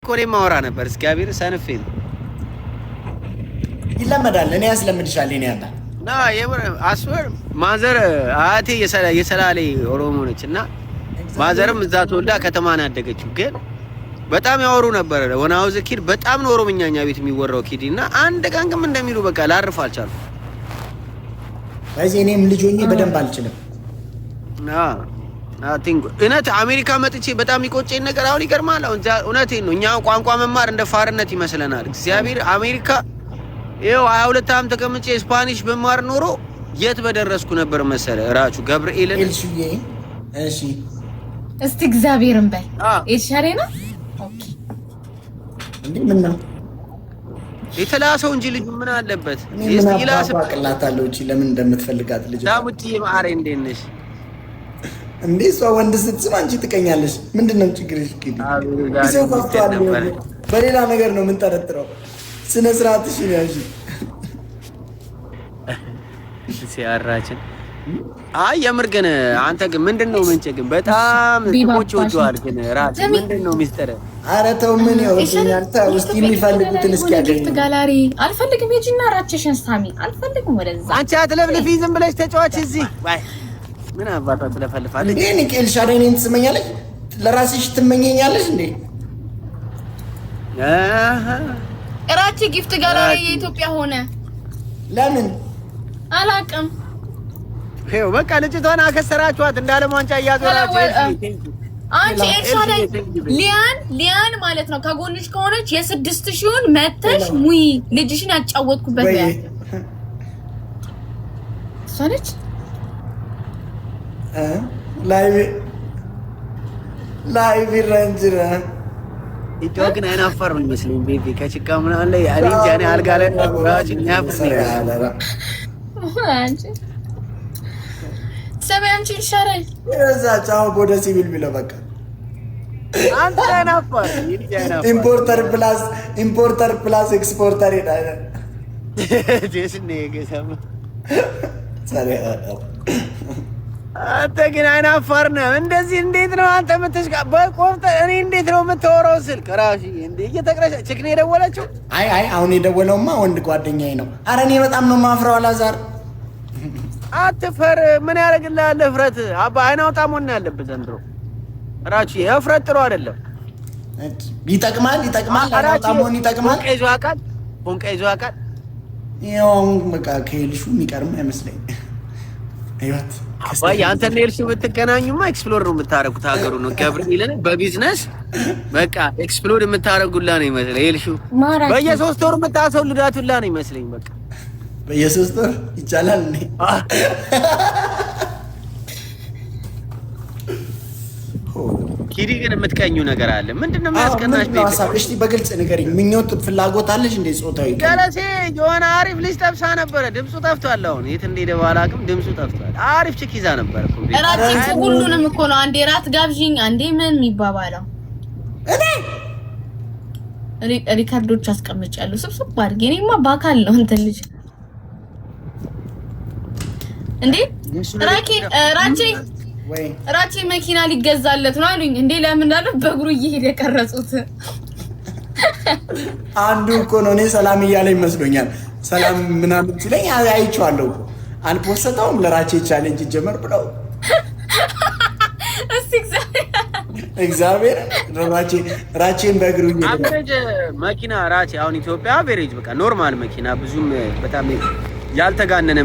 ኮሬ ማወራ ነበር እግዚአብሔር ሰነፌ ነው ይለመዳል። እኔ ያስለምድሻል እኔ ያታ ና የምር አስወር ማዘር አያቴ የሰላሌ ኦሮሞ ነችና ማዘርም እዛ ተወልዳ ከተማን ያደገችው ግን በጣም ያወሩ ነበር። ወናው ዘኪር በጣም ነው ኦሮምኛኛ ቤት የሚወራው ኪዲና አንድ ቀን ግን እንደሚሉ በቃ ላርፍ አልቻልኩም። በዚህ እኔም ልጅ ሆኜ በደንብ አልችልም። አቲንግ እነት አሜሪካ መጥቼ በጣም ይቆጨኝ ነገር አሁን ይገርማል። አሁን እውነቴን ነው። እኛ ቋንቋ መማር እንደ ፋርነት ይመስለናል። እግዚአብሔር አሜሪካ ይኸው 22 ዓመት ተቀምጬ ስፓኒሽ በማር ኖሮ የት በደረስኩ ነበር መሰለ ራቹ ገብርኤልን ኤልሹዬ። እሺ እስቲ እግዚአብሔርን በል ኤልሻሬና ኦኬ እንዴ ምን ነው የተላሰው እንጂ ልጁ ምን አለበት? እስቲ ይላስ ባቅላታለሁ እቺ ለምን እንደምትፈልጋት ልጅ ዳሙቲ ማሬ እንዴት ነሽ? እንዴ እሷ ወንድ ስትስማ አንቺ ትቀኛለሽ። ምንድነው ችግርሽ? ይዘው ከፍቷል። በሌላ ነገር ነው ምን ጠረጥረው ስነ ስርዓትሽ ነው ያጂ ሲያራችን አይ የምር ግን አንተ ግን ምንድነው ምንጭ ግን በጣም ጥቆች ወጥቷል። ግን ራስ ምንድነው ሚስጥር? ኧረ ተው ምን ይወኛል? ተው እስቲ የሚፈልጉትን እስኪ ያገኙ ጋላሪ አልፈልግም። ሂጂና ራችሽን ሳሚ አልፈልግም። ወደዛ አንቺ አትለፍልፊ ዝም ብለሽ ተጫዋች እዚህ ባይ ምን አባቷ ትለፈልፋለች? እኔ ንቄል ሻዳይኔን ትስመኛለች። ለራስሽ ትመኘኛለሽ እንዴ? እራቺ ጊፍት ጋላሪ የኢትዮጵያ ሆነ ለምን አላቅም። ሄው በቃ ልጅቷን አከሰራችኋት እንዳለ ዋንጫ እያዞራችሁ አንቺ ኤልሻዳይ ሊያን ማለት ነው። ከጎንሽ ከሆነች የ6000ን መተሽ ሙይ ልጅሽን ያጫወትኩበት ያ ሰነች ላይቭ ረንጅራ ኢትዮጵያ ግን አይናፋር ነው የሚመስለኝ። ቤቢ ከጭቃ ምናምን ላይ አሪንጃኔ አልጋ ላይ ራጭ ያፍስ ነው አንቺ ሰማንቺ ይሻላል። እዛ ጫው ወደ ሲቪል ቢለው በቃ አንተ አይናፋር ኢምፖርተር ፕላስ ኤክስፖርተር ይላል። ጀስኔ ገሰማ ሰሪያ አንተ ግን አይናፋር ነህ። እንደዚህ እንዴት ነው አንተ የምትሽቃ በቆፍጠ እኔ እንዴት ነው የምታወራው? ስልክ ራሺ እንዴ እየተቀረሸ ችግር የደወለችው አይ አሁን የደወለውማ ወንድ ጓደኛዬ ነው። ኧረ እኔ በጣም ነው ማፍራው። አላዛር አትፈር። ምን ያደርግልሃል እፍረት? አባ አይናውጣም ሆነ ያለበት ዘንድሮ ራቺ እፍረት ጥሩ አይደለም። ይጠቅማል አይናውጣም ሆነ ይጠቅማል። ፎንቀይዞ አቃል ይሄው በቃ ከልሹ የሚቀርም አይመስለኝ። አይዋት አባዬ አንተ እና ኤልሹ ብትገናኙማ ኤክስፕሎር ነው የምታረጉት። ሀገሩ ነው ገብርኤልን በቢዝነስ በቃ ኤክስፕሎር የምታረጉላ ነው ይመስለኝ። ኤልሹ በየ3 ወር የምታሰውልዳቱላ ነው ይመስለኝ። በቃ በየ3 ወር ይቻላል እንዴ? ኪዲ ግን የምትቀኙ ነገር አለ። ምንድነው የሚያስቀናሽ? እሺ በግልጽ ንገሪኝ። ምኞት ፍላጎት አለሽ እንዴ? ጾታዊ ገለሴ የሆነ አሪፍ ልጅ ጠብሳ ነበረ። ድምፁ ጠፍቷል። አሁን የት እንደሄደ ባላቅም ድምፁ ጠፍቷል። አሪፍ ቺክ ይዛ ነበር እኮ እራችን ሁሉንም እኮ ነው አንዴ ራት ጋብዥኝ አንዴ ምን የሚባባለው። እኔ ሪካርዶች አስቀምጫለሁ ስብስብ አድርጌ። እኔማ ባካል ነው እንትን ልጅ እንዴ ራቼ መኪና ሊገዛለት ነው አሉኝ። እንዴ ለምን እንዳለ በእግሩ እየሄደ ቀረጹት። አንዱ እኮ ነው እኔ ሰላም እያለኝ መስሎኛል። ሰላም ምናምን ሲለኝ አይቼዋለሁ። አልፖስተውም ለራቼ ቻሌንጅ ጀመር ብለው እግዚአብሔር ራቼን በእግሩ አቨሬጅ መኪና ራቼ አሁን ኢትዮጵያ አቨሬጅ በቃ ኖርማል መኪና ብዙም በጣም ያልተጋነነ